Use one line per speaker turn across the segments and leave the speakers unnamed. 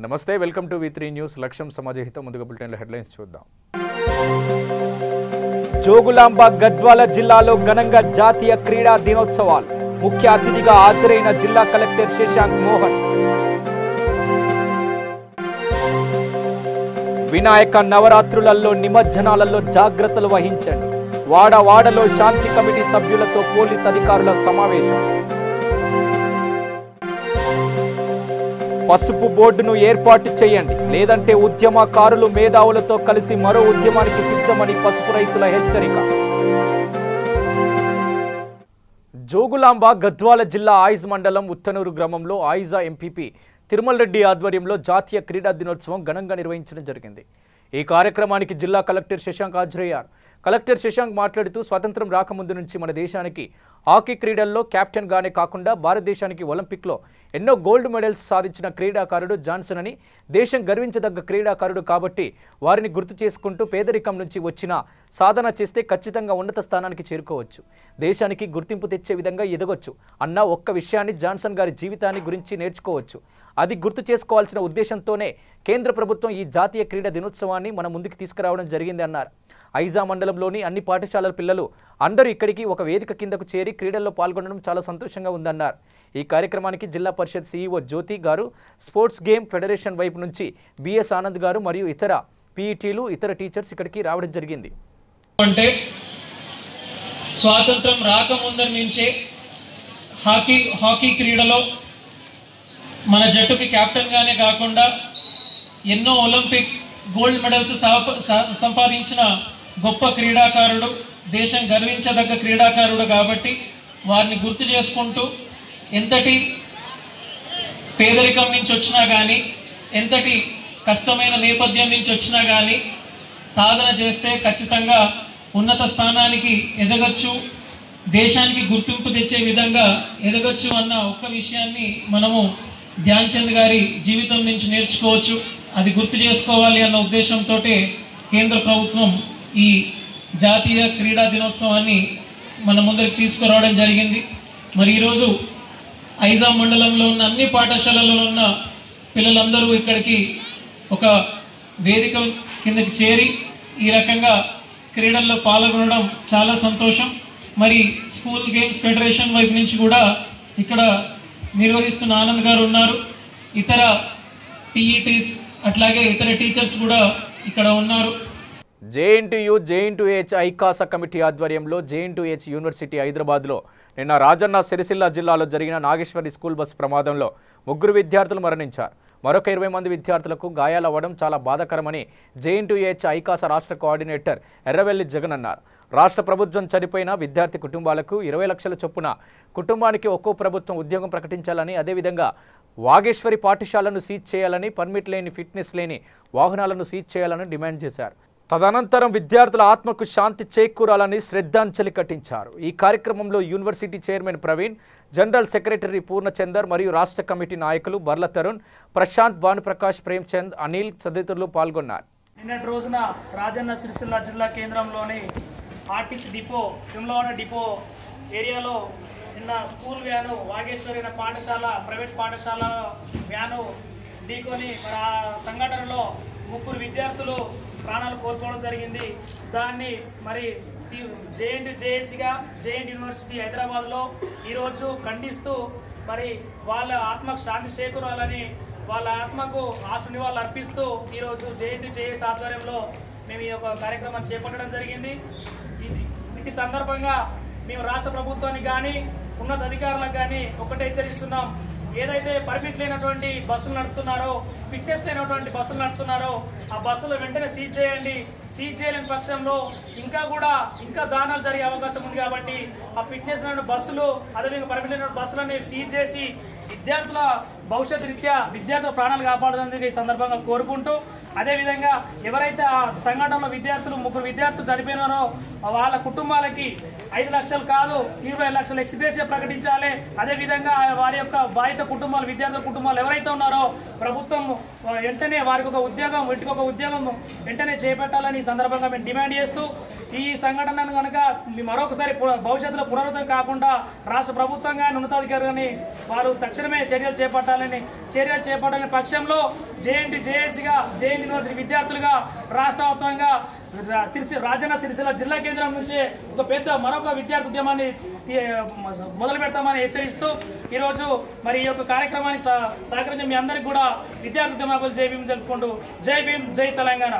నమస్తే, welcome to V3 news. లక్ష్యం సమాజహిత. ముందుగా బులెటిన్ల హెడ్లైన్స్ చూద్దాం. జోగులాంబ గద్వాల జిల్లాలో ఘనంగా జాతీయ క్రీడా దినోత్సవాలు. ముఖ్య అతిథిగా హాజరైన జిల్లా కలెక్టర్ శశాంక్ మోహన్. వినాయక నవరాత్రులలో నిమజ్జనాలలో జాగ్రత్తలు వహించండి. వాడవాడలో శాంతి కమిటీ సభ్యులతో పోలీస్ అధికారుల సమావేశం. పసుపు బోర్డును ఏర్పాటు చేయండి, లేదంటే ఉద్యమకారులు మేధావులతో కలిసి మరో ఉద్యమానికి సిద్ధమని పసుపు రైతుల హెచ్చరిక. జోగులాంబ గద్వాల జిల్లా ఆయిజ్ మండలం ఉత్తనూరు గ్రామంలో ఆయిజా ఎంపీపీ తిరుమల రెడ్డి ఆధ్వర్యంలో జాతీయ క్రీడా దినోత్సవం ఘనంగా నిర్వహించడం జరిగింది. ఈ కార్యక్రమానికి జిల్లా కలెక్టర్ శశాంక్ హాజరయ్యారు. కలెక్టర్ శశాంక్ మాట్లాడుతూ స్వాతంత్రం రాకముందు నుంచి మన దేశానికి హాకీ క్రీడల్లో కెప్టెన్గానే కాకుండా భారతదేశానికి ఒలింపిక్లో ఎన్నో గోల్డ్ మెడల్స్ సాధించిన క్రీడాకారుడు జాన్సన్ అని, దేశం గర్వించదగ్గ క్రీడాకారుడు కాబట్టి వారిని గుర్తు చేసుకుంటూ పేదరికం నుంచి వచ్చిన సాధన చేస్తే ఖచ్చితంగా ఉన్నత స్థానానికి చేరుకోవచ్చు, దేశానికి గుర్తింపు తెచ్చే విధంగా ఎదగొచ్చు అన్న ఒక్క విషయాన్ని జాన్సన్ గారి జీవితాన్ని గురించి నేర్చుకోవచ్చు. అది గుర్తు చేసుకోవాల్సిన ఉద్దేశంతోనే కేంద్ర ప్రభుత్వం ఈ జాతీయ క్రీడా దినోత్సవాన్ని మన ముందుకు తీసుకురావడం జరిగింది అన్నారు. ఐజా మండలంలోని అన్ని పాఠశాలల పిల్లలు అందరూ ఇక్కడికి ఒక వేదిక కిందకు చేరి క్రీడల్లో పాల్గొనడం చాలా సంతోషంగా ఉందన్నారు. ఈ కార్యక్రమానికి జిల్లా పరిషత్ CEO జ్యోతి గారు, స్పోర్ట్స్ గేమ్ ఫెడరేషన్ వైపు నుంచి బిఎస్ ఆనంద్ గారు మరియు ఇతర పీఈటీలు, ఇతర టీచర్స్ ఇక్కడికి రావడం జరిగింది.
అంటే స్వాతంత్రం రాకముందరి నుంచే హాకీ క్రీడలో మన జట్టుకి కెప్టెన్గానే కాకుండా ఎన్నో ఒలింపిక్ గోల్డ్ మెడల్స్ సంపాదించిన గొప్ప క్రీడాకారుడు, దేశం గర్వించదగ్గ క్రీడాకారుడు కాబట్టి వారిని గుర్తు చేసుకుంటూ ఎంతటి పేదరికం నుంచి వచ్చినా కానీ, ఎంతటి కష్టమైన నేపథ్యం నుంచి వచ్చినా కానీ సాధన చేస్తే ఖచ్చితంగా ఉన్నత స్థానానికి ఎదగచ్చు, దేశానికి గుర్తింపు తెచ్చే విధంగా ఎదగచ్చు అన్న ఒక్క విషయాన్ని మనము ధ్యాన్ చంద్ గారి జీవితం నుంచి నేర్చుకోవచ్చు. అది గుర్తు చేసుకోవాలి అన్న ఉద్దేశంతో కేంద్ర ప్రభుత్వం ఈ జాతీయ క్రీడా దినోత్సవాన్ని మన ముందరికి తీసుకురావడం జరిగింది. మరి ఈరోజు ఐజా మండలంలో ఉన్న అన్ని పాఠశాలల్లో ఉన్న పిల్లలందరూ ఇక్కడికి ఒక వేదిక కిందకి చేరి ఈ రకంగా క్రీడల్లో పాల్గొనడం చాలా సంతోషం. మరి స్కూల్ గేమ్స్ ఫెడరేషన్ వైపు నుంచి కూడా ఇక్కడ నిర్వహిస్తున్న ఆనంద్ గారు ఉన్నారు, ఇతర పీఈటీస్ అట్లాగే ఇతర టీచర్స్ కూడా ఇక్కడ ఉన్నారు.
జేఎన్టీహెచ్ ఐకాస కమిటీ ఆధ్వర్యంలో జేఎన్టీహెచ్ యూనివర్సిటీ హైదరాబాద్లో నిన్న రాజన్న సిరిసిల్ల జిల్లాలో జరిగిన నాగేశ్వరి స్కూల్ బస్ ప్రమాదంలో 3 విద్యార్థులు మరణించారు. మరొక 20 మంది విద్యార్థులకు గాయాలవ్వడం చాలా బాధాకరమని జేఎన్టీహెచ్ ఐకాస రాష్ట్ర కోఆర్డినేటర్ ఎర్రవెల్లి జగన్ అన్నారు. రాష్ట్ర ప్రభుత్వం చనిపోయిన విద్యార్థి కుటుంబాలకు 20 లక్షల చొప్పున కుటుంబానికి ఒక్కో ప్రభుత్వం ఉద్యోగం ప్రకటించాలని, అదేవిధంగా వాగేశ్వరి పాఠశాలను సీజ్ చేయాలని, పర్మిట్ లేని, ఫిట్నెస్ లేని వాహనాలను సీజ్ చేయాలని డిమాండ్ చేశారు. తదనంతరం విద్యార్థుల ఆత్మకు శాంతి చేకూరాలని శ్రద్ధాంజలి ఘటించారు. ఈ కార్యక్రమంలో university chairman Praveen, general secretary Purnachander మరియు రాష్ట్ర కమిటీ నాయకులు బర్ల తరుణ్, ప్రశాంత్, భానుప్రకాష్, ప్రేమ్చంద్, అనిల్ తదితరులు పాల్గొన్నారు.
నిన్నటి రోజున రాజన్న సిరిసిల్ల జిల్లా కేంద్రంలోని ఆర్టీసీ డిపో, తిరుమలవాడ డిపో ఏరియాలో నిన్న స్కూల్ వ్యాను వాగేశ్వరి పాఠశాల, ప్రైవేట్ పాఠశాల వ్యాను ఢీకొని మరి ఆ సంఘటనలో 3 విద్యార్థులు ప్రాణాలు కోల్పోవడం జరిగింది. దాన్ని మరి జేఎన్టీహెచ్గా జేఎన్టీ యూనివర్సిటీ హైదరాబాద్లో ఈరోజు ఖండిస్తూ మరి వాళ్ళ ఆత్మకు శాంతి చేకూరాలని, వాళ్ళ ఆత్మకు ఆశ నివాళులు అర్పిస్తూ ఈరోజు జేఎన్టీహెచ్ ఆధ్వర్యంలో మేము ఈ యొక్క కార్యక్రమాన్ని చేపట్టడం జరిగింది. ఈ సందర్భంగా మేము రాష్ట్ర ప్రభుత్వానికి కానీ ఉన్నత అధికారులకు కానీ ఒకటే హెచ్చరిస్తున్నాం. ఏదైతే పర్మిట్ లేనటువంటి బస్సులు నడుపుతున్నారో, ఫిట్నెస్ లేనటువంటి బస్సులు నడుపుతున్నారో ఆ బస్సులు వెంటనే సీజ్ చేయండి. సీజ్ చేయలేని పక్షంలో ఇంకా దానాలు జరిగే అవకాశం ఉంది కాబట్టి ఆ ఫిట్నెస్ లేని బస్సులు, అదేవిధంగా పర్మిట్ లేని బస్సులని సీజ్ చేసి విద్యార్థుల భవిష్యత్తు రీత్యా విద్యార్థుల ప్రాణాలు కాపాడుతుందని ఈ సందర్భంగా కోరుకుంటూ, అదేవిధంగా ఎవరైతే ఆ సంఘటనలో 3 విద్యార్థులు చనిపోయినారో వాళ్ళ కుటుంబాలకి 5 లక్షలు కాదు 20 లక్షల ఎక్స్గ్రేషియా ప్రకటించాలి. అదేవిధంగా వారి యొక్క బాధిత కుటుంబాలు, విద్యార్థుల కుటుంబాలు ఎవరైతే ఉన్నారో ప్రభుత్వం వెంటనే వారికి ఒక ఉద్యోగం, వీటికి ఒక ఉద్యోగం వెంటనే చేపట్టాలని ఈ సందర్భంగా మేము డిమాండ్ చేస్తూ, ఈ సంఘటనను కనుక మరొకసారి భవిష్యత్తులో పునరావృతం కాకుండా రాష్ట్ర ప్రభుత్వం కానీ ఉన్నతాధికారులు కానీ వారు తక్షణమే చర్యలు చేపట్టాలని పక్షంలో జేఏసీగా జేఎన్ యూనివర్సిటీ విద్యార్థులుగా రాష్ట్ర వ్యాప్తంగా రాజన్న సిరిసిల్ల జిల్లా కేంద్రం నుంచి మరొక విద్యార్థి ఉద్యమాన్ని మొదలు పెడతామని హెచ్చరిస్తూ ఈరోజు మరి ఈ యొక్క కార్యక్రమానికి సహకరించిన మీ అందరికీ కూడా విద్యార్థి ఉద్యమాలు జై భీమ్ తెలుపుకుంటూ జై భీమ్ జై తెలంగాణ.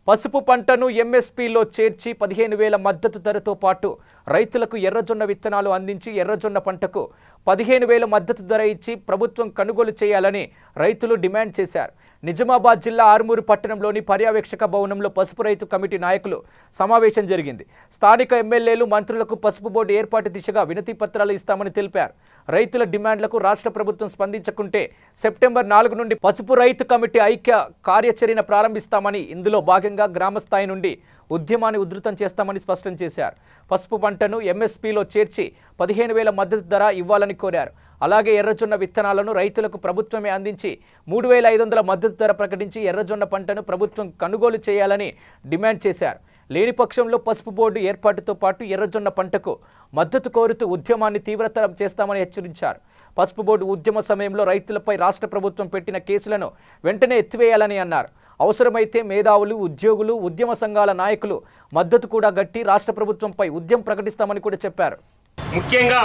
పసుపు పంటను ఎంఎస్పీలో చేర్చి 15,000 మద్దతు ధరతో పాటు రైతులకు ఎర్రజొన్న విత్తనాలు అందించి ఎర్రజొన్న పంటకు 15,000 మద్దతు ధర ఇచ్చి ప్రభుత్వం కొనుగోలు చేయాలని రైతులు డిమాండ్ చేశారు. నిజామాబాద్ జిల్లా ఆర్మూరు పట్టణంలోని పర్యవేక్షక భవనంలో పసుపు రైతు కమిటీ నాయకులు సమావేశం జరిగింది. స్థానిక ఎమ్మెల్యేలు మంత్రులకు పసుపు బోర్డు ఏర్పాటు దిశగా వినతి పత్రాలు ఇస్తామని తెలిపారు. రైతుల డిమాండ్లకు రాష్ట్ర ప్రభుత్వం స్పందించకుంటే సెప్టెంబర్ 4 నుండి పసుపు రైతు కమిటీ ఐక్య కార్యాచరణ ప్రారంభిస్తామని, ఇందులో భాగంగా గ్రామ స్థాయి నుండి ఉద్యమాన్ని ఉధృతం చేస్తామని స్పష్టం చేశారు. పసుపు పంటను ఎంఎస్పీలో చేర్చి 15,000 మద్దతు ధర ఇవ్వాలని కోరారు. అలాగే ఎర్రజొన్న విత్తనాలను రైతులకు ప్రభుత్వమే అందించి 3,500 మద్దతు ధర ప్రకటించి ఎర్రజొన్న పంటను ప్రభుత్వం కొనుగోలు చేయాలని డిమాండ్ చేశారు. లేని పక్షంలో పసుపు బోర్డు ఏర్పాటుతో పాటు ఎర్రజొన్న పంటకు మద్దతు కోరుతూ ఉద్యమాన్ని తీవ్రతరం చేస్తామని హెచ్చరించారు. పసుపు బోర్డు ఉద్యమ సమయంలో రైతులపై రాష్ట్ర ప్రభుత్వం పెట్టిన కేసులను వెంటనే ఎత్తివేయాలని అన్నారు. అవసరమైతే మేధావులు, ఉద్యోగులు, ఉద్యమ సంఘాల నాయకులు మద్దతు కూడా గట్టి రాష్ట్ర ప్రభుత్వంపై ఉద్యమం ప్రకటిస్తామని కూడా చెప్పారు.
ముఖ్యంగా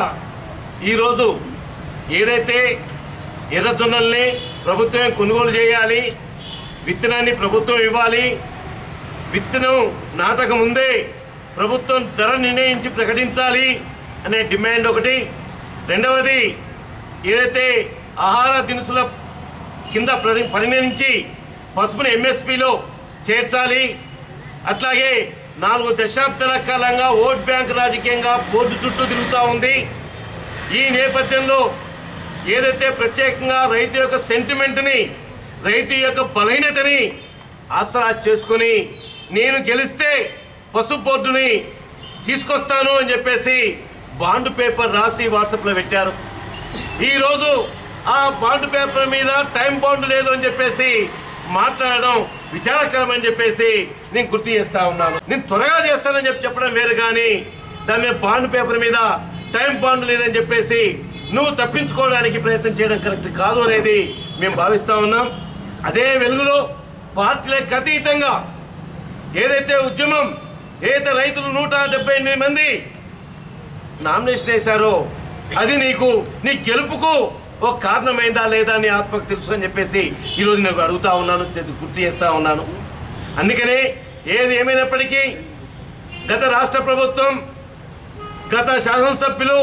ఈరోజు ఏదైతే ఎర్రజొన్నల్ని ప్రభుత్వం కొనుగోలు చేయాలి, విత్తనాన్ని ప్రభుత్వం ఇవ్వాలి, విత్తనం నాటక ముందే ప్రభుత్వం ధర నిర్ణయించి ప్రకటించాలి అనే డిమాండ్ ఒకటి. రెండవది, ఏదైతే ఆహార దినుసుల కింద పరిగణించి పసుపును ఎంఎస్పీలో చేర్చాలి. అట్లాగే 4 దశాబ్దాల కాలంగా ఓట్ బ్యాంక్ రాజకీయంగా బోర్డు చుట్టూ తిరుగుతూ ఉంది. ఈ నేపథ్యంలో ఏదైతే ప్రత్యేకంగా రైతు యొక్క సెంటిమెంట్ని, రైతు యొక్క బలహీనతని ఆసరా చేసుకుని నేను గెలిస్తే పసుపు బోర్డుని తీసుకొస్తాను అని చెప్పేసి బాండ్ పేపర్ రాసి వాట్సాప్లో పెట్టారు. ఈరోజు ఆ బాండ్ పేపర్ మీద టైం బాండ్ లేదు అని చెప్పేసి మాట్లాడడం విచారకరమని చెప్పేసి నేను గుర్తు చేస్తా ఉన్నాను. నేను త్వరగా చేస్తానని చెప్పడం వేరు, కానీ దాని మీద బాండ్ పేపర్ మీద టైం బాండ్ లేదని చెప్పేసి నువ్వు తప్పించుకోవడానికి ప్రయత్నం చేయడం కరెక్ట్ కాదు అనేది మేము భావిస్తూ ఉన్నాం. అదే వెలుగులో పార్టీలకు అతీతంగా ఏదైతే ఉద్యమం, ఏదైతే రైతులు 178 మంది నామినేషన్ వేశారో అది నీ గెలుపుకు ఒక కారణమైందా లేదా అని ఆత్మకు తెలుసు అని చెప్పేసి ఈరోజు నేను అడుగుతా ఉన్నాను, గుర్తు చేస్తూ ఉన్నాను. అందుకనే ఏది ఏమైనప్పటికీ గత రాష్ట్ర ప్రభుత్వం, గత శాసనసభ్యులు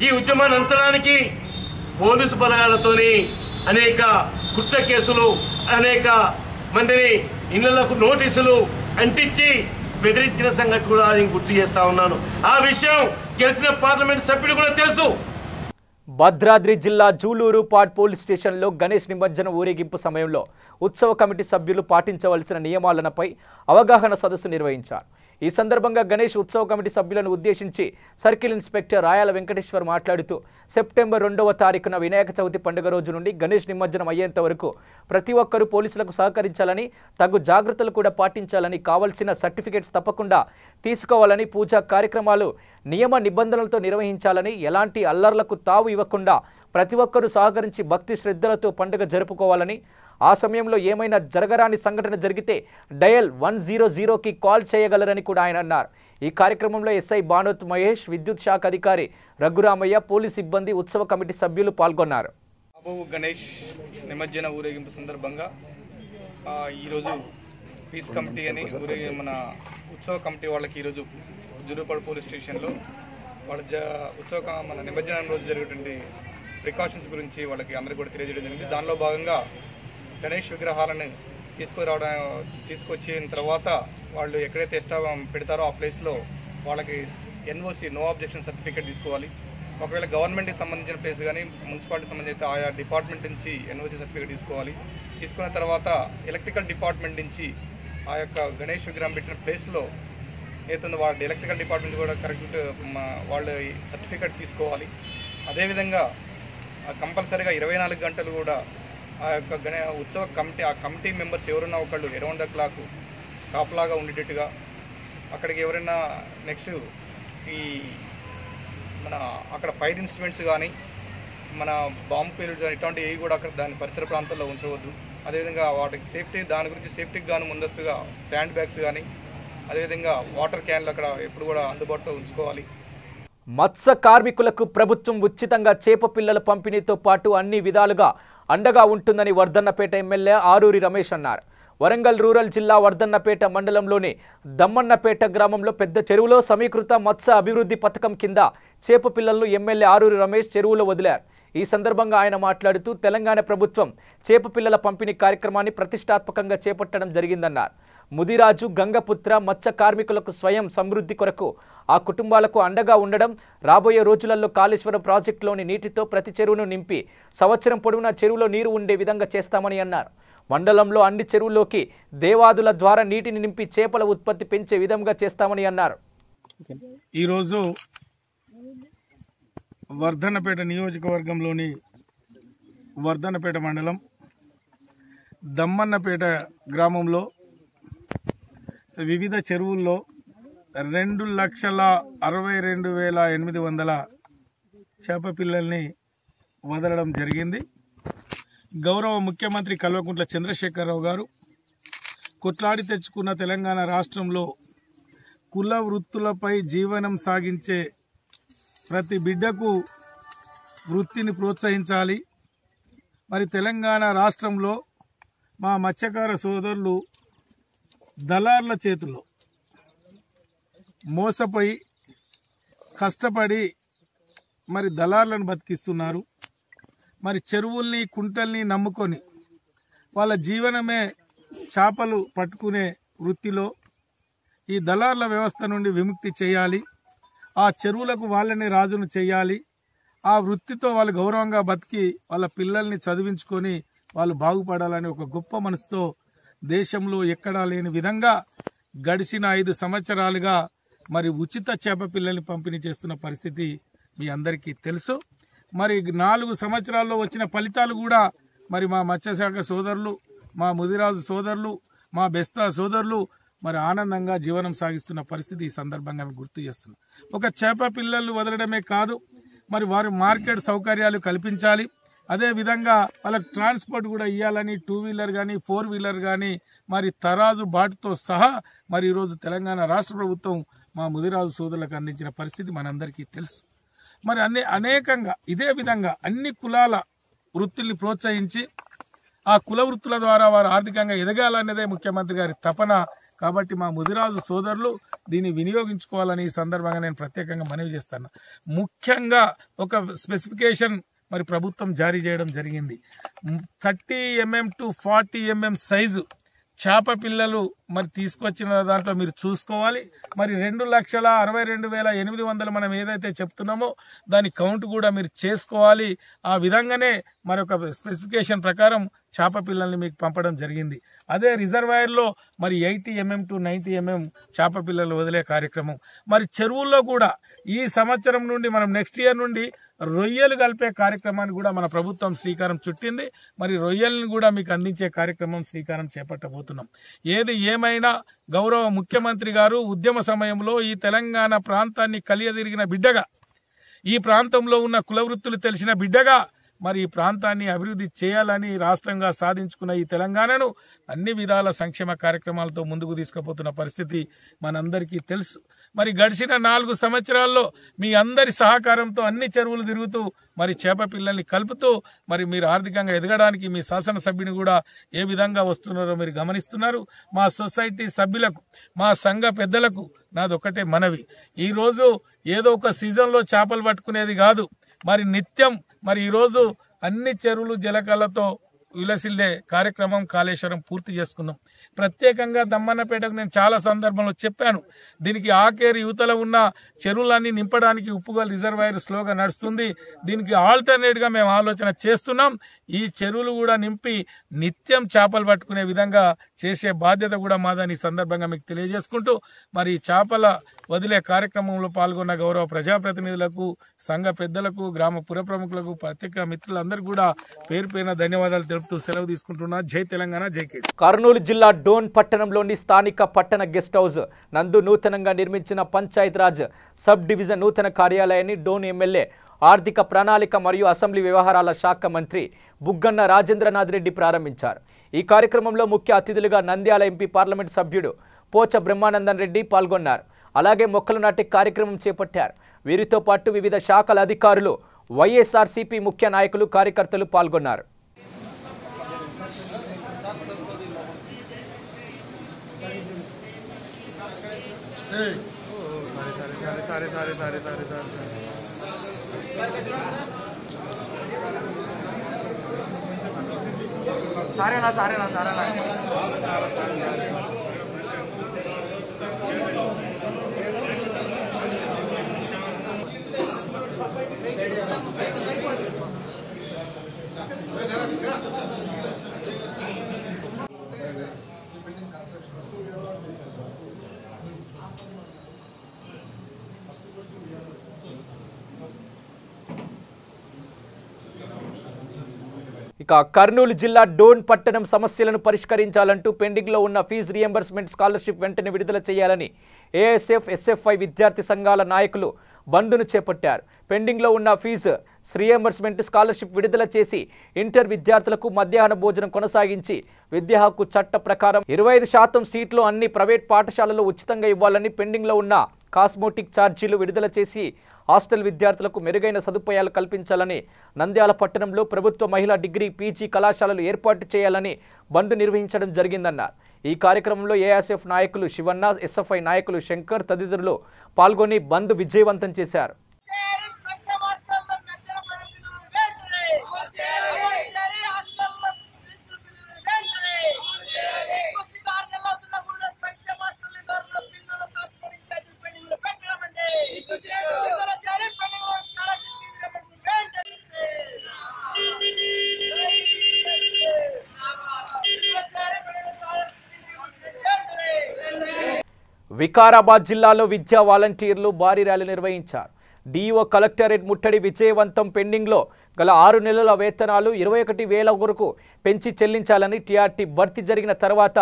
ఈ ఉద్యమాన్ని అంచడానికి పోలీసు బలగాలతోని అనేక కుట్ర కేసులు, అనేక మందిని ఇళ్లకు నోటీసులు అంటించి బెదిరించిన సంగతి కూడా నేను గుర్తు చేస్తా ఉన్నాను. ఆ విషయం గెలిచిన పార్లమెంట్ సభ్యుడు కూడా తెలుసు.
భద్రాద్రి జిల్లా జూలూరు పాడ్ పోలీస్ స్టేషన్లో గణేష్ నిమజ్జన ఊరేగింపు సమయంలో ఉత్సవ కమిటీ సభ్యులు పాటించవలసిన నియమాలపై అవగాహన సదస్సు నిర్వహించారు. ఈ సందర్భంగా గణేష్ ఉత్సవ కమిటీ సభ్యులను ఉద్దేశించి సర్కిల్ ఇన్స్పెక్టర్ రాయాల వెంకటేశ్వర్ మాట్లాడుతూ సెప్టెంబర్ 2వ తారీఖున వినాయక చవితి పండుగ రోజు నుండి గణేష్ నిమజ్జనం అయ్యేంత వరకు ప్రతి ఒక్కరూ పోలీసులకు సహకరించాలని, తగు జాగ్రత్తలు కూడా పాటించాలని, కావాల్సిన సర్టిఫికేట్స్ తప్పకుండా తీసుకోవాలని, పూజా కార్యక్రమాలు నియమ నిబంధనలతో నిర్వహించాలని, ఎలాంటి అల్లర్లకు తావు ఇవ్వకుండా ప్రతి ఒక్కరూ సహకరించి భక్తి శ్రద్ధలతో పండుగ జరుపుకోవాలని, ఆ సమయంలో ఏమైనా జరగరాని సంఘటన జరిగితే డయల్ 100కి కాల్ చేయగలరని కూడా ఆయన అన్నారు. ఈ కార్యక్రమంలో ఎస్ఐ బానోత్ మహేష్, విద్యుత్ శాఖ అధికారి రఘురామయ్య, పోలీస్ సిబ్బంది, ఉత్సవ కమిటీ సభ్యులు పాల్గొన్నారు.
గణేష్ నిమజ్జన ఊరేగింపు సందర్భంగా ఈరోజు పీస్ కమిటీ అని మన ఉత్సవ కమిటీ వాళ్ళకి ఈరోజు జూలూరుపాడ్ పోలీస్ స్టేషన్లో వాళ్ళ మన నిమజ్జనం రోజు జరిగేటువంటి ప్రికాషన్స్ గురించి వాళ్ళకి అందరికీ కూడా తెలియజేయడం జరిగింది. దానిలో భాగంగా గణేష్ విగ్రహాలను తీసుకొచ్చిన తర్వాత వాళ్ళు ఎక్కడైతే పెడతారో ఆ ప్లేస్లో వాళ్ళకి ఎన్ఓసి, నో ఆబ్జెక్షన్ సర్టిఫికేట్ తీసుకోవాలి. ఒకవేళ గవర్నమెంట్కి సంబంధించిన ప్లేస్ కానీ మున్సిపాలిటీకి సంబంధించిన ఆయా డిపార్ట్మెంట్ నుంచి ఎన్ఓసి సర్టిఫికేట్ తీసుకోవాలి. తీసుకున్న తర్వాత ఎలక్ట్రికల్ డిపార్ట్మెంట్ నుంచి ఆ యొక్క గణేష్ విగ్రహం పెట్టిన ప్లేస్లో ఏదైతుందో వాళ్ళ ఎలక్ట్రికల్ డిపార్ట్మెంట్ కూడా కరెక్ట్ వాళ్ళు సర్టిఫికేట్ తీసుకోవాలి. అదేవిధంగా కంపల్సరీగా 24 గంటలు కూడా ఆ యొక్క ఉత్సవ కమిటీ, ఆ కమిటీ మెంబర్స్ ఎవరున్నా ఒకళ్ళు అరౌండ్ ద క్లాక్ కాపలాగా ఉండేటట్టుగా, అక్కడికి ఎవరైనా నెక్స్ట్ ఈ మన అక్కడ ఫైర్ ఇన్స్ట్రుమెంట్స్ కానీ మన బాంబు పేలుడు ఇట్లాంటి ఏవి కూడా అక్కడ దాని పరిసర ప్రాంతాల్లో ఉంచవద్దు. అదేవిధంగా వాటికి సేఫ్టీ, దాని గురించి సేఫ్టీకి గాను ముందస్తుగా శాండ్ బ్యాగ్స్ కానీ అదేవిధంగా వాటర్ క్యాన్లు అక్కడ ఎప్పుడు కూడా అందుబాటులో ఉంచుకోవాలి.
మత్స్య కార్మికులకు ప్రభుత్వం ఉచితంగా చేప పిల్లల పంపిణీతో పాటు అన్ని విధాలుగా అండగా ఉంటుందని వర్ధన్నపేట ఎమ్మెల్యే ఆరూరి రమేష్ అన్నారు. వరంగల్ రూరల్ జిల్లా వర్ధన్నపేట మండలంలోని దమ్మన్నపేట గ్రామంలో పెద్ద చెరువులో సమీకృత మత్స్య అభివృద్ధి పథకం కింద చేప పిల్లలను ఎమ్మెల్యే ఆరూరి రమేష్ చెరువులో వదిలారు. ఈ సందర్భంగా ఆయన మాట్లాడుతూ తెలంగాణ ప్రభుత్వం చేప పిల్లల పంపిణీ కార్యక్రమాన్ని ప్రతిష్టాత్మకంగా చేపట్టడం జరిగిందన్నారు. ముదిరాజు, గంగపుత్ర మత్స్య కార్మికులకు స్వయం సమృద్ధి కొరకు ఆ కుటుంబాలకు అండగా ఉండడం, రాబోయే రోజులలో కాళేశ్వరం ప్రాజెక్టులోని నీటితో ప్రతి చెరువును నింపి సంవత్సరం పొడవునా చెరువులో నీరు ఉండే విధంగా చేస్తామని అన్నారు. మండలంలో అన్ని చెరువుల్లోకి దేవాదుల ద్వారా నీటిని నింపి చేపల ఉత్పత్తి పెంచే విధంగా చేస్తామని అన్నారు.
ఈరోజు వర్ధన్నపేట నియోజకవర్గంలోని వర్ధన్నపేట మండలం దమ్మన్నపేట గ్రామంలో వివిధ చెరువుల్లో 2,62,800 చేప పిల్లల్ని వదలడం జరిగింది. గౌరవ ముఖ్యమంత్రి కల్వకుంట్ల చంద్రశేఖరరావు గారు కొట్లాడి తెచ్చుకున్న తెలంగాణ రాష్ట్రంలో కుల వృత్తులపై జీవనం సాగించే ప్రతి బిడ్డకు వృత్తిని ప్రోత్సహించాలి. మరి తెలంగాణ రాష్ట్రంలో మా మత్స్యకార సోదరులు దళార్ల చేతుల్లో మోసపోయి కష్టపడి మరి దళార్లను బతికిస్తున్నారు. మరి చెరువుల్ని, కుంటల్ని నమ్ముకొని వాళ్ళ జీవనమే చేపలు పట్టుకునే వృత్తిలో ఈ దళార్ల వ్యవస్థ నుండి విముక్తి చేయాలి. ఆ చెరువులకు వాళ్ళని రాజును చేయాలి. ఆ వృత్తితో వాళ్ళు గౌరవంగా బతికి వాళ్ళ పిల్లల్ని చదివించుకొని వాళ్ళు బాగుపడాలని ఒక గొప్ప మనసుతో దేశంలో ఎక్కడా లేని విధంగా గడిచిన 5 సంవత్సరాలుగా మరి ఉచిత చేప పిల్లల్ని పంపిణీ చేస్తున్న పరిస్థితి మీ అందరికీ తెలుసు. మరి 4 సంవత్సరాల్లో వచ్చిన ఫలితాలు కూడా మరి మా మత్స్యశాఖ సోదరులు, మా ముదిరాజు సోదరులు, మా బెస్తా సోదరులు మరి ఆనందంగా జీవనం సాగిస్తున్న పరిస్థితి ఈ సందర్భంగా గుర్తు చేస్తున్నాం. ఒక చేప పిల్లలు వదలడమే కాదు, మరి వారు మార్కెట్ సౌకర్యాలు కల్పించాలి. అదే విధంగా వాళ్ళకి ట్రాన్స్పోర్ట్ కూడా ఇవ్వాలని 2 వీలర్ కానీ 4 వీలర్ కానీ మరి తరాజు బాటుతో సహా మరి ఈరోజు తెలంగాణ రాష్ట్ర ప్రభుత్వం మా ముదిరాజు సోదరులకు అందించిన పరిస్థితి మనందరికీ తెలుసు. మరి అనేకంగా ఇదే విధంగా అన్ని కులాల వృత్తుల్ని ప్రోత్సహించి ఆ కుల వృత్తుల ద్వారా వారు ఆర్థికంగా ఎదగాలనేదే ముఖ్యమంత్రి గారి తపన. కాబట్టి మా ముదిరాజు సోదరులు దీన్ని వినియోగించుకోవాలని ఈ సందర్భంగా నేను ప్రత్యేకంగా మనవి చేస్తాను. ముఖ్యంగా ఒక స్పెసిఫికేషన్ మరి ప్రభుత్వం జారీ చేయడం జరిగింది. 30 mm to 40 mm సైజు చేప పిల్లలు మరి తీసుకొచ్చిన దాంట్లో మీరు చూసుకోవాలి. మరి 2,62,800 మనం ఏదైతే చెప్తున్నామో దాని కౌంట్ కూడా మీరు చేసుకోవాలి. ఆ విధంగానే మరొక స్పెసిఫికేషన్ ప్రకారం చేప పిల్లల్ని మీకు పంపడం జరిగింది. అదే రిజర్వాయర్లో మరి 80 mm to 90 mm చేప పిల్లలు వదిలే కార్యక్రమం. మరి చెరువుల్లో కూడా ఈ సంవత్సరం నుండి మనం నెక్స్ట్ ఇయర్ నుండి రొయ్యలు కలిపే కార్యక్రమాన్ని కూడా మన ప్రభుత్వం శ్రీకారం చుట్టింది. మరి రొయ్యలను కూడా మీకు అందించే కార్యక్రమం శ్రీకారం చేపట్టబోతున్నాం. ఏది ఏమైనా గౌరవ ముఖ్యమంత్రి గారు ఉద్యమ సమయంలో ఈ తెలంగాణ ప్రాంతాన్ని కలియదిరిగిన బిడ్డగా, ఈ ప్రాంతంలో ఉన్న కుల వృత్తులు తెలిసిన బిడ్డగా మరి ఈ ప్రాంతాన్ని అభివృద్ధి చేయాలని రాష్ట్రంగా సాధించుకున్న ఈ తెలంగాణను అన్ని విధాల సంక్షేమ కార్యక్రమాలతో ముందుకు తీసుకుపోతున్న పరిస్థితి మనందరికీ తెలుసు. మరి గడిచిన 4 సంవత్సరాల్లో మీ అందరి సహకారంతో అన్ని చెరువులు తిరుగుతూ మరి చేప పిల్లల్ని కలుపుతూ మరి మీరు ఆర్థికంగా ఎదగడానికి మీ శాసనసభ్యుని కూడా ఏ విధంగా వస్తున్నారో మీరు గమనిస్తున్నారు. మా సొసైటీ సభ్యులకు, మా సంఘ పెద్దలకు నాదొక్కటే మనవి, ఈరోజు ఏదో ఒక సీజన్లో చేపలు పట్టుకునేది కాదు, మరి నిత్యం మరి ఈరోజు అన్ని చెరువులు జలకాలతో విలసిల్లే కార్యక్రమం కాళేశ్వరం పూర్తి చేసుకున్నాం. ప్రత్యేకంగా దమ్మన్నపేటకు నేను చాలా సందర్భంలో చెప్పాను, దీనికి ఆకేరు యువతల ఉన్న చెరువులన్నీ నింపడానికి ఉప్పుగల్ రిజర్వాయర్ స్లోగా నడుస్తుంది. దీనికి ఆల్టర్నేట్ గా మేము ఆలోచన చేస్తున్నాం. ఈ చెరువులు కూడా నింపి నిత్యం చేపలు పట్టుకునే విధంగా చేసే బాధ్యత కూడా మాదని ఈ సందర్భంగా మీకు తెలియజేసుకుంటూ మరి చేపల వదిలే కార్యక్రమంలో పాల్గొన్న గౌరవ ప్రజాప్రతినిధులకు, సంఘ పెద్దలకు, గ్రామ పుర ప్రముఖులకు, పత్రికా మిత్రులందరికీ కూడా పేరు పేరున ధన్యవాదాలు తెలుపుతూ సెలవు తీసుకుంటున్నా. జై తెలంగాణ, జై కేసీ.
కర్నూలు జిల్లా డోన్ పట్టణంలోని స్థానిక పట్టణ గెస్ట్ హౌస్ నందు నూతనంగా నిర్మించిన పంచాయత్ రాజ్ సబ్ డివిజన్ నూతన కార్యాలయాన్ని డోన్ ఎమ్మెల్యే ఆర్థిక ప్రణాళిక మరియు అసెంబ్లీ వ్యవహారాల శాఖ మంత్రి బుగ్గన్న రాజేంద్రనాథ్ రెడ్డి ప్రారంభించారు. ఈ కార్యక్రమంలో ముఖ్య అతిథులుగా నంద్యాల ఎంపీ పార్లమెంట్ సభ్యుడు పోచ బ్రహ్మానందన్ రెడ్డి పాల్గొన్నారు. అలాగే మొక్కలు నాటే కార్యక్రమం చేపట్టారు. వీరితో పాటు వివిధ శాఖల అధికారులు, వైఎస్ఆర్సీపీ ముఖ్య నాయకులు, కార్యకర్తలు పాల్గొన్నారు. ఇక కర్నూలు జిల్లా డోన్ పట్టణం సమస్యలను పరిష్కరించాలంటూ పెండింగ్లో ఉన్న ఫీజు రియంబర్స్మెంట్ స్కాలర్షిప్ వెంటనే విడుదల చేయాలని ఏఎస్ఎఫ్, ఎస్ఎఫ్ఐ విద్యార్థి సంఘాల నాయకులు బంద్ను చేపట్టారు. పెండింగ్లో ఉన్న ఫీజు రియంబర్స్మెంట్ స్కాలర్షిప్ విడుదల చేసి ఇంటర్ విద్యార్థులకు మధ్యాహ్న భోజనం కొనసాగించి విద్యా హక్కు చట్ట ప్రకారం 25% సీట్లు అన్ని ప్రైవేట్ పాఠశాలల్లో ఉచితంగా ఇవ్వాలని, పెండింగ్లో ఉన్న కాస్మోటిక్ ఛార్జీలు విడుదల చేసి హాస్టల్ విద్యార్థులకు మెరుగైన సదుపాయాలు కల్పించాలని, నంద్యాల పట్టణంలో ప్రభుత్వ మహిళా డిగ్రీ, పీజీ కళాశాలలు ఏర్పాటు చేయాలని బంద్ నిర్వహించడం జరిగిందన్నారు. ఈ కార్యక్రమంలో ఏఎస్ఎఫ్ నాయకులు శివన్న, ఎస్ఎఫ్ఐ నాయకులు శంకర్ తదితరులు పాల్గొని బంద్ విజయవంతం చేశారు. వికారాబాద్ జిల్లాలో విద్యా వాలంటీర్లు భారీ ర్యాలీ నిర్వహించారు. డిఓ కలెక్టరేట్ ముట్టడి విజయవంతం. పెండింగ్లో గల 6 నెలల వేతనాలు 21,000 వరకు పెంచి చెల్లించాలని, టీఆర్టీ భర్తీ జరిగిన తర్వాత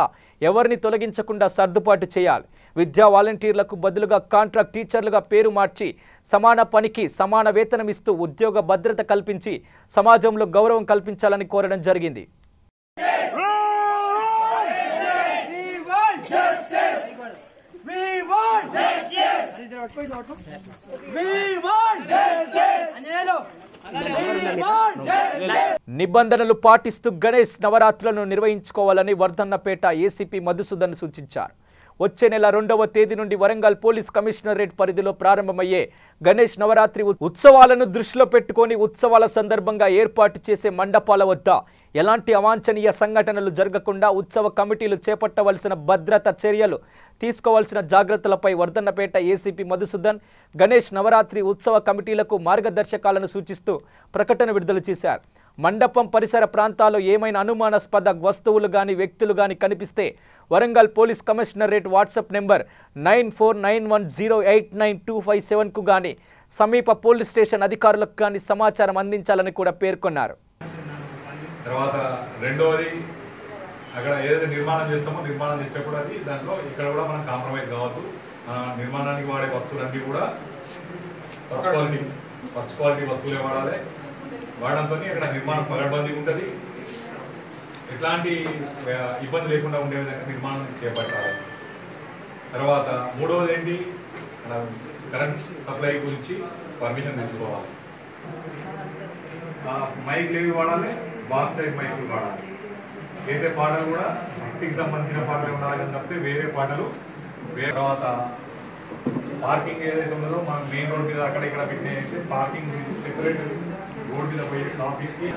ఎవరిని తొలగించకుండా సర్దుబాటు చేయాలి. విద్యా వాలంటీర్లకు బదులుగా కాంట్రాక్ట్ టీచర్లుగా పేరు మార్చి సమాన పనికి సమాన వేతనం ఇస్తూ ఉద్యోగ భద్రత కల్పించి సమాజంలో గౌరవం కల్పించాలని కోరడం జరిగింది. నిబంధనలు పాటిస్తూ గణేష్ నవరాత్రులను నిర్వహించుకోవాలని వర్ధన్నపేట ఏసీపీ మధుసూదన్ సూచించారు. వచ్చే నెల 2వ తేదీ నుండి వరంగల్ పోలీస్ కమిషనరేట్ పరిధిలో ప్రారంభమయ్యే గణేష్ నవరాత్రి ఉత్సవాలను దృష్టిలో పెట్టుకొని ఉత్సవాల సందర్భంగా ఏర్పాటు చేసే మండపాల వద్ద ఎలాంటి అవాంఛనీయ సంఘటనలు జరగకుండా ఉత్సవ కమిటీలు చేపట్టవలసిన భద్రతా చర్యలు తీసుకోవాల్సిన జాగ్రత్తలపై వర్ధన్నపేట ఏసీపీ మధుసూదన్ గణేష్ నవరాత్రి ఉత్సవ కమిటీలకు మార్గదర్శకాలను సూచిస్తూ ప్రకటన విడుదల చేశారు. మండపం పరిసర ప్రాంతాల్లో ఏమైనా అనుమానాస్పద వస్తువులు గాని వ్యక్తులు గాని కనిపిస్తే Warangal police commissionerate WhatsApp number 9491089257కు గాని సమీప పోలీస్ స్టేషన్ అధికారులకు గాని సమాచారం అందించాలని కూడా పేర్కొన్నారు.
తర్వాత రెండవది, అక్కడ ఏదైతే నిర్మాణం చేస్తామో నిర్మాణం చేసేటప్పుడు అది దాంట్లో ఇక్కడ కూడా మనం కాంప్రమైజ్ కావద్దు. నిర్మాణానికి వాడే వస్తువులన్నీ కూడా ఫస్ట్ క్వాలిటీ వస్తువులే వాడాలి. వాడడంతో అక్కడ నిర్మాణం పగడ్బందీ ఉంటుంది. ఎట్లాంటి ఇబ్బంది లేకుండా ఉండే విధంగా నిర్మాణం చేపట్టాలి. తర్వాత మూడవది ఏంటి, కరెంట్ సప్లై గురించి పర్మిషన్ తీసుకోవాలి. మైక్లు ఏవి వాడాలి, బాక్స్ టైప్ మైక్లు వాడాలి. వేసే పాటలు కూడా భక్తికి సంబంధించిన పాటలు ఉండాలి అని తప్పితే వేరే పాటలు తర్వాత పార్కింగ్ ఏదైతే ఉన్నదో మనం మెయిన్ రోడ్ మీద అక్కడ ఇక్కడ పెట్టినైతే పార్కింగ్ గురించి సెపరేట్ రోడ్ మీద పోయి ట్రాఫిక్కి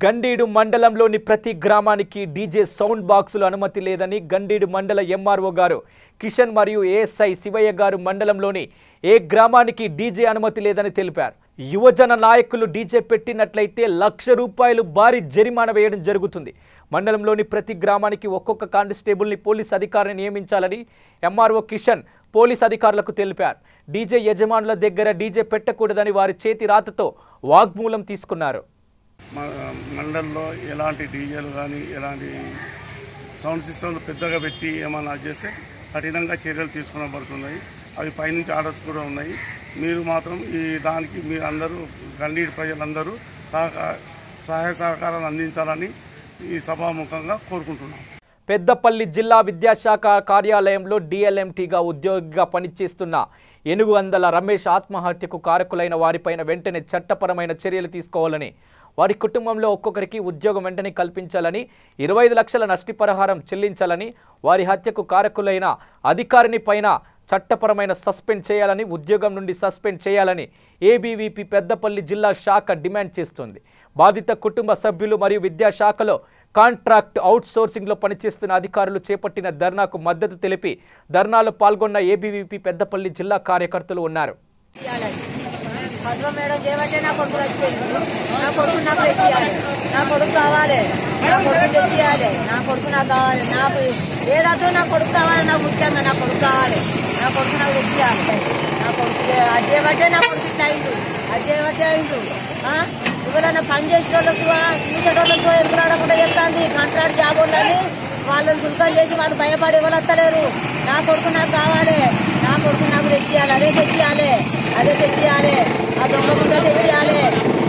గండీడు మండలంలోని ప్రతి గ్రామానికి డీజే సౌండ్ బాక్సులు అనుమతి లేదని గండీడు మండల ఎంఆర్ఓ గారు కిషన్ మరియు ఏఎస్ఐ శివయ్య గారు మండలంలోని ఏ గ్రామానికి డీజే అనుమతి లేదని తెలిపారు. యువజన నాయకులు డీజే పెట్టినట్లయితే ₹1,00,000 భారీ జరిమానా వేయడం జరుగుతుంది. మండలంలోని ప్రతి గ్రామానికి ఒక్కొక్క కానిస్టేబుల్ని పోలీస్ అధికారిని నియమించాలని ఎంఆర్ఓ కిషన్ పోలీస్ అధికారులకు తెలిపారు. డీజే యజమానుల దగ్గర డీజే పెట్టకూడదని వారి చేతి రాతతో వాగ్మూలం తీసుకున్నారు.
మండలంలో ఎలాంటి డీజేలు కానీ ఎలాంటి సౌండ్ సిస్టమ్లు పెద్దగా పెట్టి ఏమన్నా చేస్తే కఠినంగా చర్యలు తీసుకునబడుతున్నాయి. అవి పైనుంచి ఆర్డర్స్ కూడా ఉన్నాయి. మీరు మాత్రం ఈ దానికి మీరందరూ గండీడి ప్రజలందరూ సహాయ సహకారాలు అందించాలని ఈ సభాముఖంగా కోరుకుంటున్నాం.
పెద్దపల్లి జిల్లా విద్యాశాఖ కార్యాలయంలో డిఎల్ఎంటీగా ఉద్యోగిగా పనిచేస్తున్న ఏనుగుందల రమేష్ ఆత్మహత్యకు కారకులైన వారిపైన వెంటనే చట్టపరమైన చర్యలు తీసుకోవాలని, వారి కుటుంబంలో ఒక్కొక్కరికి ఉద్యోగం వెంటనే కల్పించాలని, 25 లక్షల నష్టపరిహారం చెల్లించాలని, వారి హత్యకు కారకులైన అధికారిని పైన చట్టపరమైన సస్పెండ్ చేయాలని, ఉద్యోగం నుండి సస్పెండ్ చేయాలని ఏబీవీపీ పెద్దపల్లి జిల్లా శాఖ డిమాండ్ చేస్తోంది. బాధిత కుటుంబ సభ్యులు మరియు విద్యాశాఖలో కాంట్రాక్ట్ అవుట్సోర్సింగ్లో పనిచేస్తున్న అధికారులు చేపట్టిన ధర్నాకు మద్దతు తెలిపి ధర్నాలో పాల్గొన్న ఏబీవీపీ పెద్దపల్లి జిల్లా కార్యకర్తలు ఉన్నారు.
మేడం చేయబట్టే నా కొడుకు చచ్చిపోయింది. నా కొడుకు నాకు తెచ్చియాలి, నా కొడుకు కావాలి, నా కొడుకు తెచ్చియాలి, నా కొడుకు నాకు కావాలి, నాకు ఏదో నా కొడుకు కావాలి, నాకు ముఖ్యంగా నా కొడుకు కావాలి, నా కొడుకు నాకు తెచ్చియాలి. నా కొడుకు అది చేయబట్టే నా కొడుకు ఇట్లా అయిండు, అది చేయబట్టే అయిండు. ఎవరైనా పని చేసిన వాళ్ళు చూసేటోళ్ళతో ఎదురాడకుండా చెప్తాంది. కాంట్రాక్ట్ జాబ్ వాళ్ళని వాళ్ళని సుల్కం చేసి వాళ్ళు భయపడి ఎవరు వస్తలేరు. నా కొడుకు నాకు కావాలి, నా కొడుకు నాకు తెచ్చియాలి, అదే తెచ్చియాలి, అదే తెచ్చియాలి, ఆ దొంగ ముండ తెచ్చియాలి,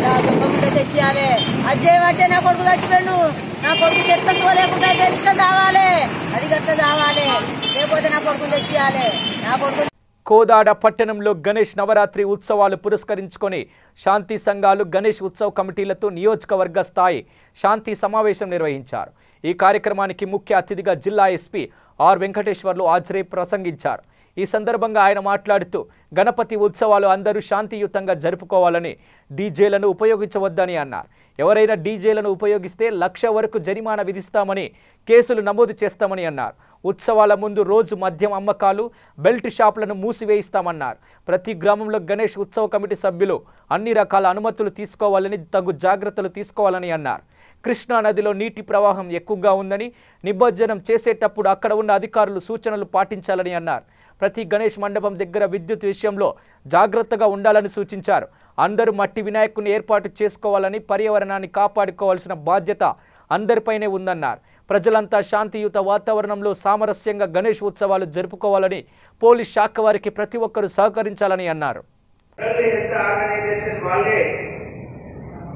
ఆ దొంగ ముండ తెచ్చియాలి. అది చేయబట్టే నా కొడుకు చచ్చిపోయాడు. నా కొడుకు చెత్త సోలేకుండా తెచ్చుక కావాలి, అది గట్ట కావాలి, లేకపోతే నా కొడుకు తెచ్చియాలి. నా కొడుకు
కోదాడ పట్టణంలో గణేష్ నవరాత్రి ఉత్సవాలు పురస్కరించుకొని శాంతి సంఘాలు గణేష్ ఉత్సవ కమిటీలతో నియోజకవర్గ స్థాయి శాంతి సమావేశం నిర్వహించారు. ఈ కార్యక్రమానికి ముఖ్య అతిథిగా జిల్లా ఎస్పీ ఆర్ వెంకటేశ్వర్లు హాజరై ప్రసంగించారు. ఈ సందర్భంగా ఆయన మాట్లాడుతూ గణపతి ఉత్సవాలు అందరూ శాంతియుతంగా జరుపుకోవాలని, డీజేలను ఉపయోగించవద్దని అన్నారు. ఎవరైనా డీజేలను ఉపయోగిస్తే 1 లక్ష వరకు జరిమానా విధిస్తామని, కేసులు నమోదు చేస్తామని అన్నారు. ఉత్సవాల ముందు రోజు మద్యం అమ్మకాలు, బెల్ట్ షాపులను మూసివేయిస్తామన్నారు. ప్రతి గ్రామంలో గణేష్ ఉత్సవ కమిటీ సభ్యులు అన్ని రకాల అనుమతులు తీసుకోవాలని, తగు జాగ్రత్తలు తీసుకోవాలని అన్నారు. కృష్ణా నదిలో నీటి ప్రవాహం ఎక్కువగా ఉందని, నిమజ్జనం చేసేటప్పుడు అక్కడ ఉన్న అధికారులు సూచనలు పాటించాలని అన్నారు. ప్రతి గణేష్ మండపం దగ్గర విద్యుత్ విషయంలో జాగ్రత్తగా ఉండాలని సూచించారు. అందరూ మట్టి వినాయకుని ఏర్పాటు చేసుకోవాలని, పర్యావరణాన్ని కాపాడుకోవాల్సిన బాధ్యత అందరిపైనే ఉందన్నారు. ప్రజలంతా శాంతియుత వాతావరణంలో సామరస్యంగా గణేష్ ఉత్సవాలు జరుపుకోవాలని, పోలీస్ శాఖ వారికి ప్రతి ఒక్కరూ సహకరించాలని అన్నారు.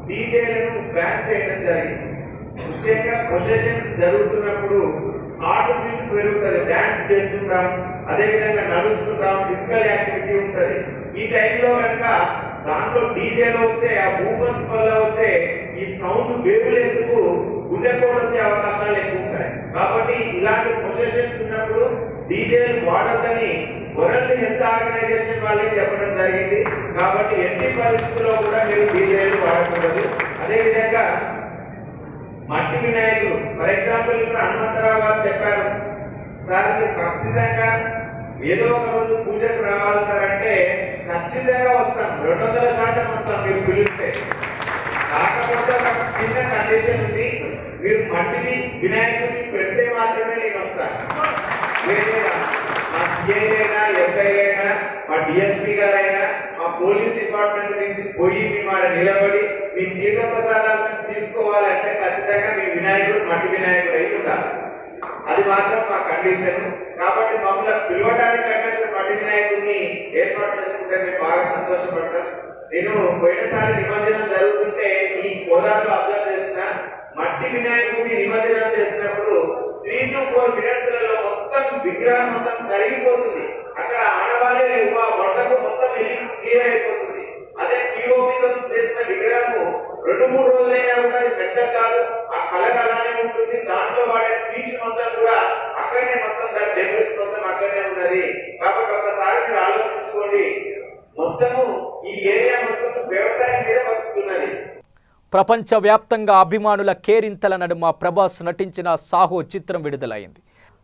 డీజేలను బ్యాన్ చేయడం జరిగింది. ముఖ్యంగా ప్రొసెషన్స్ జరుగుతున్నప్పుడు ఆటోమేటిక్ పెరుగుతుంది, డాన్స్ చేస్తుంటాం, అదేవిధంగా నడుస్తుంటాం, ఫిజికల్ యాక్టివిటీ ఉంటుంది. ఈ టైంలో కనుక దాంట్లో డీజేలో వచ్చే ఆ మూవ్మెంట్స్ వల్ల వచ్చే ఈ సౌండ్ వేవ్లెంగ్త్కు గుండెపోటు వచ్చే అవకాశాలు ఎక్కువ ఉంటాయి. కాబట్టి ఇలాంటి ప్రొసెషన్స్ ఉన్నప్పుడు డీజేలు వాడద్దని వరల్డ్ హెల్త్ ఆర్గనైజేషన్ వాళ్ళే చెప్పడం జరిగింది. కాబట్టి ఎన్ని పరిస్థితుల్లో కూడా మీరు డీజేలు వాడకూడదు. అదేవిధంగా మట్టి వినాయకులు, ఫర్ ఎగ్జాంపుల్ ఇప్పుడు హనుమంతరావు గారు చెప్పారు, సార్ మీరు ఖచ్చితంగా ఏదో ఒక రోజు పూజకు రావాలి సార్ అంటే ఖచ్చితంగా వస్తాం, 200% వస్తాం మీరు పిలిస్తే. కాకపోతే ఒక చిన్న కండిషన్ ఉంది, మీరు మట్టిని వినాయకుడిని పెడితే మాత్రమే నేను వస్తాను. మా సిఐ అయినా, ఎస్ఐ అయినా, మా డిఎస్పీ గారైనా, మా పోలీస్ డిపార్ట్మెంట్ నుంచి పోయి మేము ఆడ నిలబడి మీ తీర్థ ప్రసాదాలను తీసుకోవాలంటే ఖచ్చితంగా మీ వినాయకుడు మట్టి వినాయకుడు అయి ఉండాలి. అది మాత్రం మా కండిషన్. కాబట్టి మమ్మల్ని పిలవడానికి అంటే మట్టి వినాయకుడిని ఏర్పాటు చేసుకుంటే మేము బాగా సంతోషపడతాం. నేను పోయినసారి నిమజ్జనం జరుగుతుంటే ఈ కోదాడలో అబ్జర్వ్ చేసిన మట్టి వినాయకుడిని నిమజ్జనం చేసినప్పుడు 3 to 4 మినిట్స్లలో మొత్తం విగ్రహం మొత్తం కరిగిపోతుంది. అక్కడ ఆడవాళ్ళే లేవు, ఆ వడ్డకు మొత్తం క్లియర్ అయిపోతుంది. అదే పిఓపితో చేసిన విగ్రహము 2-3 రోజులైనా కూడా అది పెద్ద కాదు, ఆ కలర్ అలానే ఉంటుంది. దాంట్లో వాడే పీచు మొత్తం కూడా అక్కడనే మొత్తం దాని డెబ్రిస్ మొత్తం అక్కడనే ఉన్నది. కాబట్టి ఒకసారి మీరు ఆలోచించుకోండి, మొత్తము ఈ ఏరియా మొత్తం వ్యవసాయం మీద బతుకుతున్నది.
ప్రపంచవ్యాప్తంగా అభిమానుల కేరింతల నడుమ ప్రభాస్ నటించిన సాహో చిత్రం విడుదలైంది.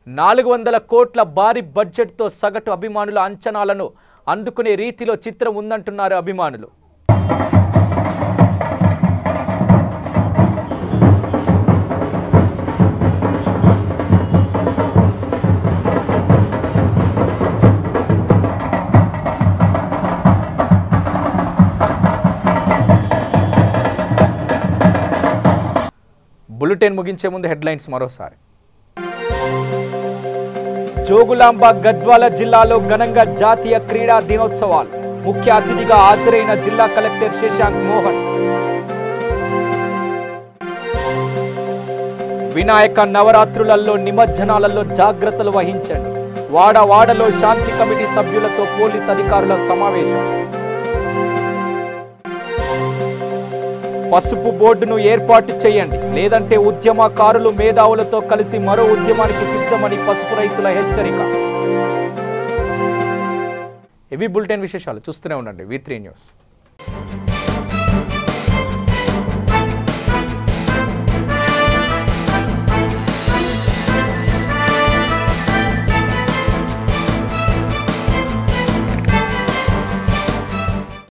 400 కోట్ల భారీ బడ్జెట్తో సగటు అభిమానుల అంచనాలను అందుకునే రీతిలో చిత్రం ఉందంటున్నారు అభిమానులు. బులెటిన్ ముగించే ముందు హెడ్లైన్స్ మరోసారి. జోగులాంబ గద్వాల జిల్లాలో ఘనంగా జాతీయ క్రీడా దినోత్సవాలు. ముఖ్య అతిథిగా హాజరైన జిల్లా కలెక్టర్ శశాంక్ మోహన్. వినాయక నవరాత్రులలో నిమజ్జనాలలో జాగ్రత్తలు వహించండి. వాడవాడలో శాంతి కమిటీ సభ్యులతో పోలీస్ అధికారుల సమావేశం. పసుపు బోర్డును ఏర్పాటు చేయండి, లేదంటే ఉద్యమకారులు మేధావులతో కలిసి మరో ఉద్యమానికి సిద్ధమని పసుపు రైతుల హెచ్చరిక. ఇవి బులెటిన్ విశేషాలు. చూస్తూనే ఉండండి V3 న్యూస్.